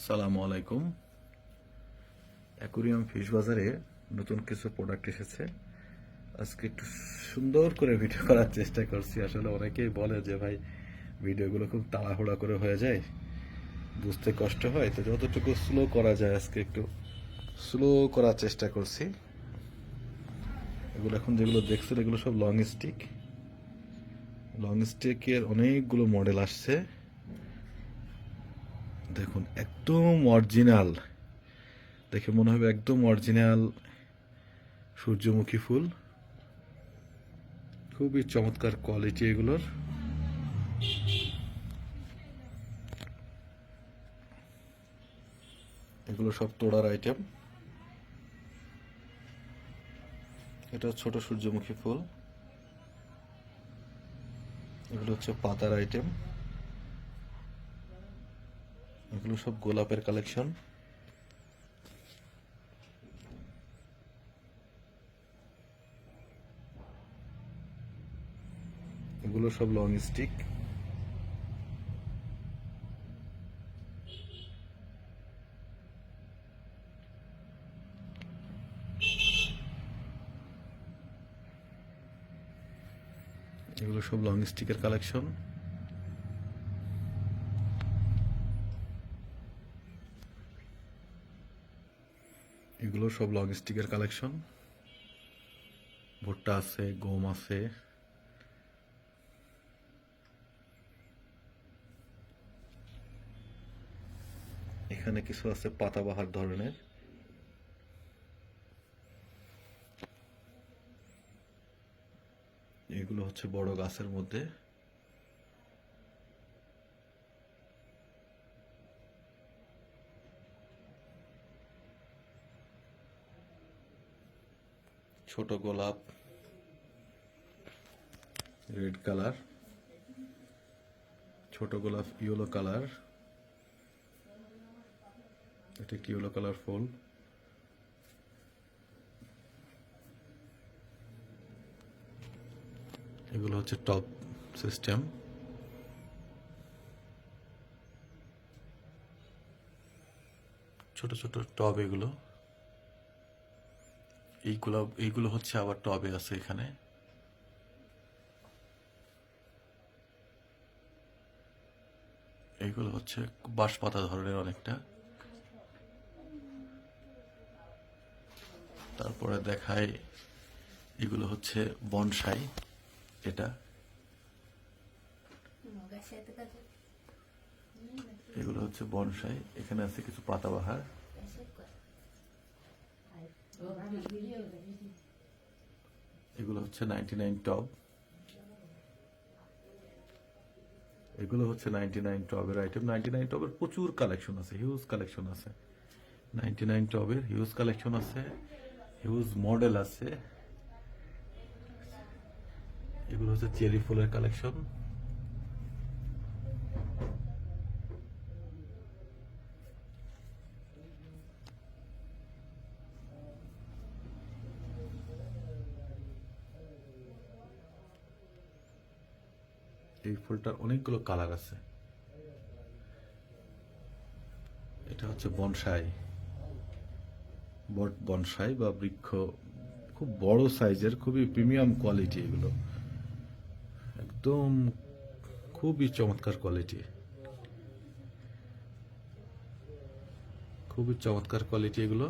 সালামু আলাইকুম। Aquarium fish বাজারে নতুন কিছু প্রোডাক্ট এসেছে। আজকে একটু সুন্দর করে ভিডিও করার চেষ্টা করছি। আসলে অনেকেই বলে যে ভাই ভিডিওগুলো খুব তাড়াহুড়া করে হয়ে যায়, বুঝতে কষ্ট হয়, তো যতটুকু স্লো করা যায় আজকে একটু স্লো করার চেষ্টা করছি। এগুলো এখন যেগুলো দেখছেন এগুলো সব লং স্টিকের অনেকগুলো মডেল আসছে। দেখুন একদম অরিজিনাল, দেখে মনে হবে একদম অরিজিনাল সূর্যমুখী ফুল। খুবই চমৎকার কোয়ালিটি এগুলোর। এগুলো সব তোড়ার আইটেম। এটা ছোট সূর্যমুখী ফুল। এগুলো হচ্ছে পাতার আইটেম। এগুলো সব গোলাপের কালেকশন। এগুলো সব লং স্টিক। এগুলো সব লং স্টিকের কালেকশন। এগুলো সব লং স্টিকের কালেকশন। ভুট্টা আছে, গম আছে। এখানে কিছু আছে পাতাবাহার ধরনের। এগুলো হচ্ছে বড় গাছের মধ্যে। ছোট গোলাপ, রেড কালার। ছোট গোলাপ ইয়েলো কালার। এটা একটি ইয়েলো কালার ফুল। এগুলো হচ্ছে টপ সিস্টেম। ছোট ছোট টব এগুলো। এইগুলো হচ্ছে আবার টবে আছে এখানে। এইগুলো হচ্ছে বাঁশপাতা ধরনের অনেকটা। তারপরে দেখাই, এগুলো হচ্ছে বনসাই। এটা এগুলো হচ্ছে বনসাই। এখানে আছে কিছু পাতাবাহার। এগুলো হচ্ছে 99 টব। এগুলো হচ্ছে 99 টবের আইটেম। 99 টবের প্রচুর কালেকশন আছে, হিউজ কালেকশন আছে। 99 টবের হিউজ কালেকশন আছে, হিউজ মডেল আছে। এগুলো হচ্ছে চেরি ফুলের কালেকশন। এই ফুলটার অনেকগুলো কালার আছে। এটা হচ্ছে বনসাই, বনসাই বা বৃক্ষ। খুব বড় সাইজের, খুবই প্রিমিয়াম কোয়ালিটি এগুলো। একদম খুবই চমৎকার কোয়ালিটি, খুবই চমৎকার কোয়ালিটি এগুলো।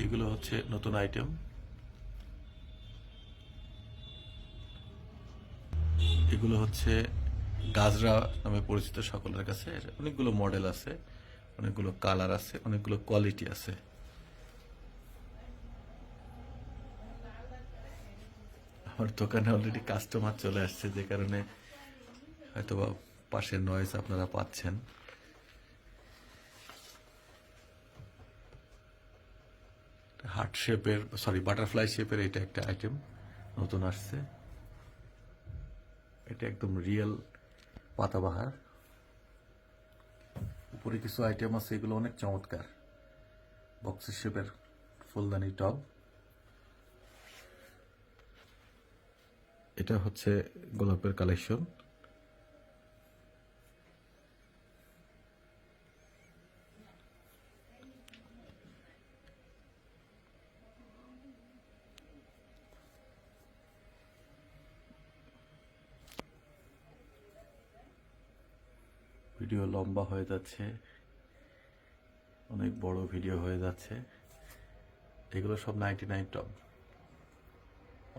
এগুলো হচ্ছে নতুন আইটেম। এগুলো হচ্ছে গাজরা নামে পরিচিত সকলের কাছে। অনেকগুলো মডেল আছে, অনেকগুলো কালার আছে, অনেকগুলো কোয়ালিটি আছে। আমার দোকানে অলরেডি কাস্টমার চলে আসছে, যে কারণে হয়তোবা পাশের নয়েজ আপনারা পাচ্ছেন। হার্ট শেপের, সরি বাটারফ্লাই শেপের এটা একটা আইটেম নতুন আসছে। এটা একদম রিয়েল পাতাবাহার। উপরে কিছু আইটেম আছে, এগুলো অনেক চমৎকার। বক্সের শেপের ফুলদানি টব। এটা হচ্ছে গোলাপের কালেকশন। ভিডিও লম্বা হয়ে যাচ্ছে, অনেক বড় ভিডিও হয়ে যাচ্ছে। এগুলো সব 99 টপ,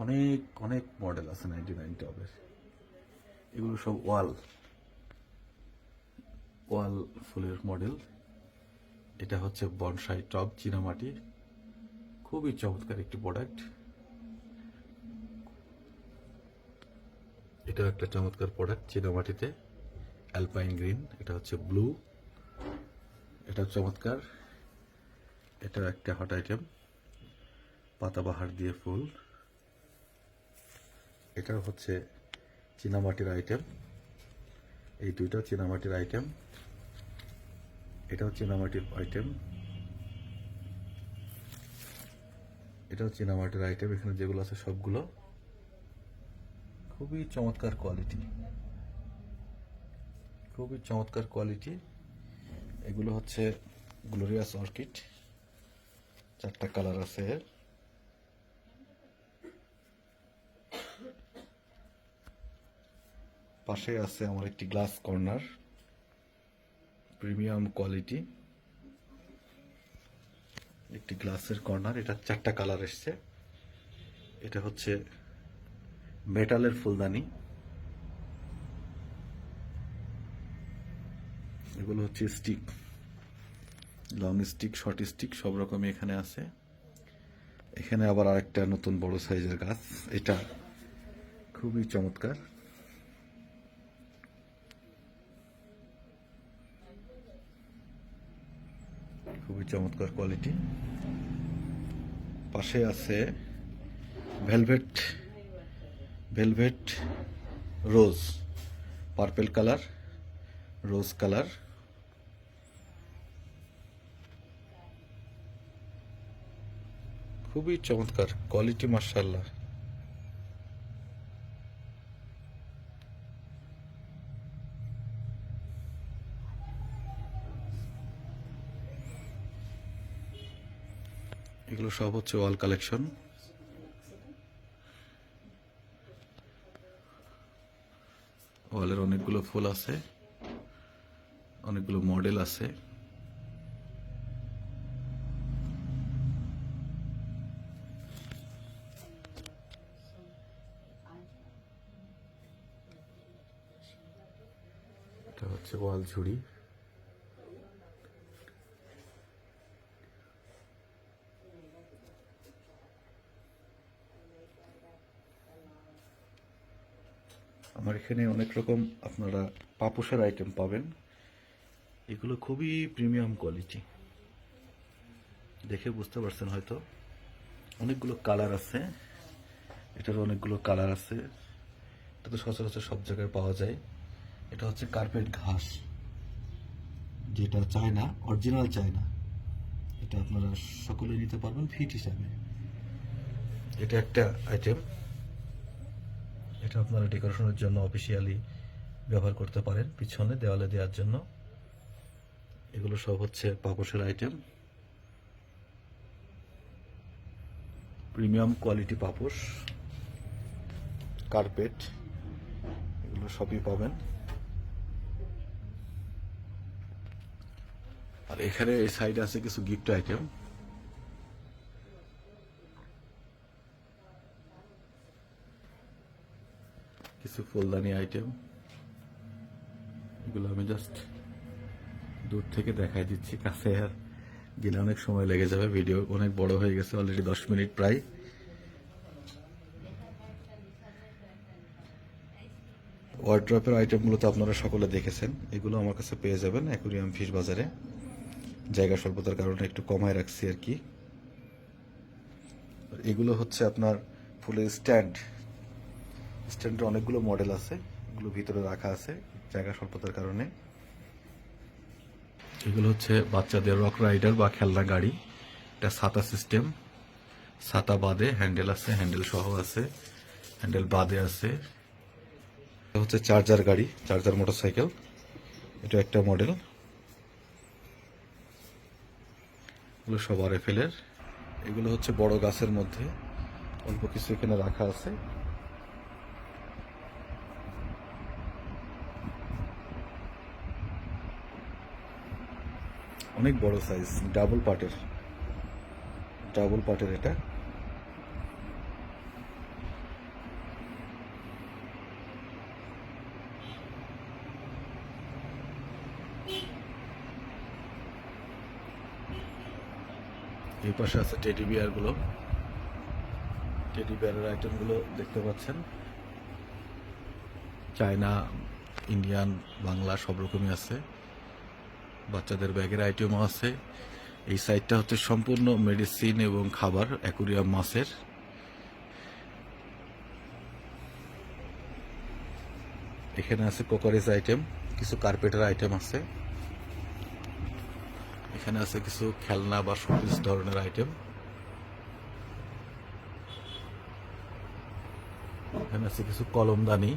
অনেক অনেক মডেল আছে 99 টপের। এগুলো সব ওয়াল ফুলের মডেল। এটা হচ্ছে বনসাই টপ, চীনামাটি, খুবই চমৎকার একটি প্রোডাক্ট। এটাও একটা চমৎকার প্রোডাক্ট চীনামাটিতে, অ্যালপাইন গ্রিন। এটা হচ্ছে ব্লু, এটা চমৎকার। এটাও একটা হট আইটেম, পাতাবাহার দিয়ে ফুল। এটাও হচ্ছে চীনামাটির আইটেম। এই দুইটা চীনামাটির আইটেম। এটাও চীনামাটির আইটেম, এটাও চীনামাটির আইটেম। এখানে যেগুলো আছে সবগুলো খুবই চমৎকার কোয়ালিটি, খুবই চমৎকার কোয়ালিটি। এগুলো হচ্ছে গ্লোরিয়াস অর্কিড, 4টা কালার আছে এর। পাশে আছে আমার একটি গ্লাস কর্নার, প্রিমিয়াম কোয়ালিটি, একটি গ্লাসের কর্নার। এটা 4টা কালার এসছে। এটা হচ্ছে মেটালের ফুলদানি। এগুলো হচ্ছে stick, long stick, short stick, সব রকমই এখানে আছে। এখানে আবার আরেকটা নতুন বড় সাইজের গাছ, এটা খুবই চমৎকার। খুবই চমৎকার কোয়ালিটি। পাশে আছে ভেলভেট রোজ, পার্পল কালার, রোজ কালার। খুবই চমৎকার কোয়ালিটি, মাশাআল্লাহ। এগুলো সব হচ্ছে ওয়াল কালেকশন। ওয়ালের অনেকগুলো ফুল আছে, অনেকগুলো মডেল আছে। এটা হচ্ছে ওয়াল ঝুড়ি। আমার এখানে অনেক রকম আপনারা পাপোশের আইটেম পাবেন। এগুলো খুবই প্রিমিয়াম কোয়ালিটি, দেখে বুঝতে পারছেন হয়তো। অনেকগুলো কালার আছে, এটার অনেকগুলো কালার আছে। এটা তো সচরাচর সব জায়গায় পাওয়া যায়। এটা হচ্ছে কার্পেট ঘাস, যেটা চায়না, অরিজিনাল চায়না। এটা আপনারা সকলে নিতে পারবেন ফিট হিসাবে। এটা একটা আইটেম, এটা আপনারা ডেকোরেশনের জন্য অফিসিয়ালি ব্যবহার করতে পারেন, পিছনে দেওয়ালে দেওয়ার জন্য। এগুলো সব হচ্ছে পাপোশের আইটেম, প্রিমিয়াম কোয়ালিটি পাপোশ, কার্পেট, এগুলো সবই পাবেন। আর এখানে এই সাইডে আছে কিছু গিফট আইটেম। কিছু ফুলদানি আইটেম, এগুলো আমি জাস্ট দূর থেকে দেখাই দিচ্ছি, কাছে আর গেলে অনেক সময় লেগে যাবে। ভিডিও অনেক বড় হয়ে গেছে, অলরেডি 10 মিনিট প্রায়। ওয়ার্ড্রপের আইটেমগুলো তো আপনারা সকলে দেখেছেন। এগুলো আমার কাছে পেয়ে যাবেন অ্যাকুরিয়াম ফিশ বাজারে। জায়গা স্বল্পতার কারণে একটু কমায় রাখছি আর কি। এগুলো হচ্ছে আপনার ফুলের স্ট্যান্ডের অনেকগুলো মডেল আছে, এগুলো ভিতরে রাখা আছে জায়গা স্বল্পতার কারণে। এগুলো হচ্ছে বাচ্চাদের রক রাইডার বা খেলনা গাড়ি। এটা ছাতা সিস্টেম, ছাতা বাদে হ্যান্ডেল আছে, হ্যান্ডেল সহ আছে, হ্যান্ডেল বাদে আছে। এটা হচ্ছে চার্জার গাড়ি, চার্জার মোটরসাইকেল, এটা একটা মডেল। এগুলো সব আরএফএল-এর। এগুলো হচ্ছে বড় গাছের মধ্যে, অল্প কিছু এখানে রাখা আছে। অনেক বড় সাইজ, ডাবল পার্টের এটা। এই পাশে আছে টেডি বিয়ারগুলো, টেডি বিয়ারের আইটেমগুলো দেখতে পাচ্ছেন। চায়না, ইন্ডিয়ান, বাংলা সব রকমই আছে। বাচ্চাদের ব্যাগের আইটেমও আছে। এই সাইডটা হচ্ছে সম্পূর্ণ মেডিসিন এবং খাবার, অ্যাকুরিয়াম মাছের। এখানে আছে কোকারিজ আইটেম, কিছু কার্পেটের আইটেম আছে। এখানে আছে কিছু খেলনা বা শোপিস ধরনের আইটেম। এখানে আছে কিছু কলমদানি,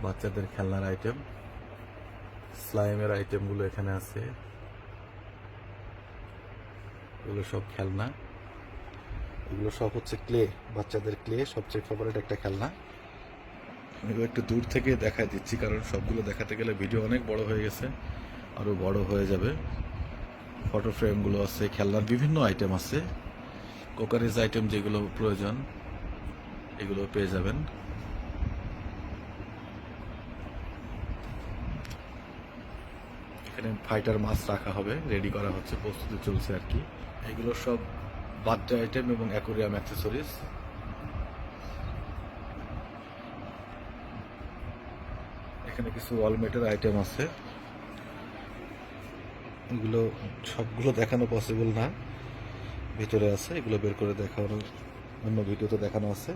বাচ্চাদের খেলনার আইটেম, স্লাইমের আইটেমগুলো এখানে আছে। এগুলো সব খেলনা, এগুলো সব হচ্ছে ক্লে, বাচ্চাদের ক্লে সবচেয়ে ফেভারিট একটা খেলনা। আমি একটু দূর থেকে দেখাই দিচ্ছি, কারণ সবগুলো দেখাতে গেলে ভিডিও অনেক বড় হয়ে গেছে, আরো বড় হয়ে যাবে। ফটো ফ্রেমগুলো আছে, খেলনার বিভিন্ন আইটেম আছে, কোকারিজ আইটেম যেগুলো প্রয়োজন এগুলো পেয়ে যাবেন। এখানে ফাইটার মাছ রাখা হবে, রেডি করা হচ্ছে, প্রস্তুতি চলছে আর কি। এগুলো সব বার্থডে আইটেম এবং অ্যাকোরিয়াম অ্যাক্সেসরিজ। এখানে কিছু ওয়ালমেটের আইটেম আছে, এগুলো সবগুলো দেখানো পসিবল না, ভিতরে আছে, এগুলো বের করে দেখানো অন্য ভিডিওতে দেখানো আছে।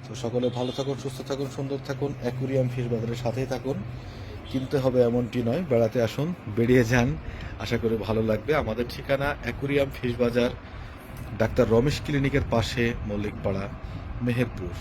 তো সকলে ভালো থাকুন, সুস্থ থাকুন, সুন্দর থাকুন, অ্যাকুরিয়াম ফিশ বাজারের সাথেই থাকুন। কিনতে হবে এমনটি নয়, বেড়াতে আসুন, বেরিয়ে যান, আশা করি ভালো লাগবে। আমাদের ঠিকানা অ্যাকুরিয়াম ফিশ বাজার, ডাক্তার রমেশ ক্লিনিকের পাশে, মল্লিকপাড়া, মেহেরপুর।